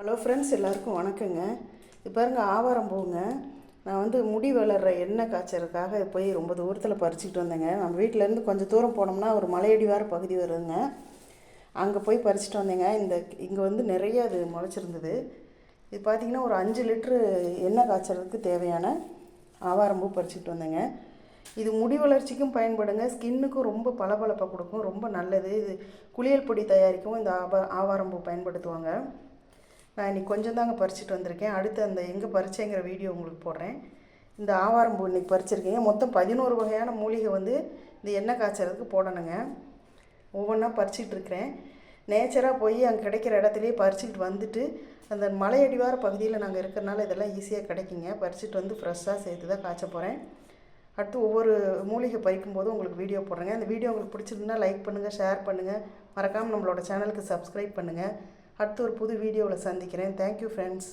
Hello friends, எல்லாருக்கும் வணக்கங்க. இது பாருங்கள், ஆவாரம் பூங்க. நான் வந்து முடி வளர்கிற எண்ணெய் காய்ச்சறதுக்காக போய் ரொம்ப தூரத்தில் பறிச்சுக்கிட்டு வந்தேங்க. நம்ம வீட்டிலேருந்து கொஞ்சம் தூரம் போனோம்னா ஒரு மலையடிவார பகுதி வருதுங்க. அங்கே போய் பறிச்சுட்டு வந்தேங்க. இங்கே வந்து நிறைய அது முளைச்சிருந்தது. இது பார்த்திங்கன்னா ஒரு 5 லிட்ரு எண்ணெய் காய்ச்சறதுக்கு தேவையான ஆவாரம்பூ பறிச்சுக்கிட்டு வந்தேங்க. இது முடி வளர்ச்சிக்கும் பயன்படுங்க, ஸ்கின்னுக்கும் ரொம்ப பளபளப்பை கொடுக்கும், ரொம்ப நல்லது. இது குளியல் பொடி தயாரிக்கவும் இந்த ஆவாரம்பூ பயன்படுத்துவாங்க. நான் இன்றைக்கி கொஞ்சம் தாங்க பறிச்சுட்டு வந்திருக்கேன். அடுத்து அந்த எங்கே பறிச்சேங்கிற வீடியோ உங்களுக்கு போடுறேன். இந்த ஆவாரம்பூ இன்றைக்கி பறிச்சிருக்கேங்க. மொத்தம் 11 வகையான மூலிகை வந்து இந்த எண்ணெய் காய்ச்சறதுக்கு போடணுங்க. ஒவ்வொன்றா பறிச்சிக்கிட்டு இருக்கிறேன். நேச்சராக போய் அங்கே கிடைக்கிற இடத்துலையே பறிச்சுக்கிட்டு வந்துட்டு, அந்த மலையடிவார பகுதியில் நாங்கள் இருக்கிறனால இதெல்லாம் ஈஸியாக கிடைக்குங்க. பறிச்சுட்டு வந்து ஃப்ரெஷ்ஷாக சேர்த்து தான் காய்ச்ச போகிறேன். அடுத்து ஒவ்வொரு மூலிகை பறிக்கும் போதும் உங்களுக்கு வீடியோ போடுறேங்க. இந்த வீடியோ உங்களுக்கு பிடிச்சிருந்தா லைக் பண்ணுங்கள், ஷேர் பண்ணுங்கள், மறக்காமல் நம்மளோட சேனலுக்கு சப்ஸ்கிரைப் பண்ணுங்கள். அடுத்து ஒரு புது வீடியோவில் சந்திக்கிறேன். Thank you friends.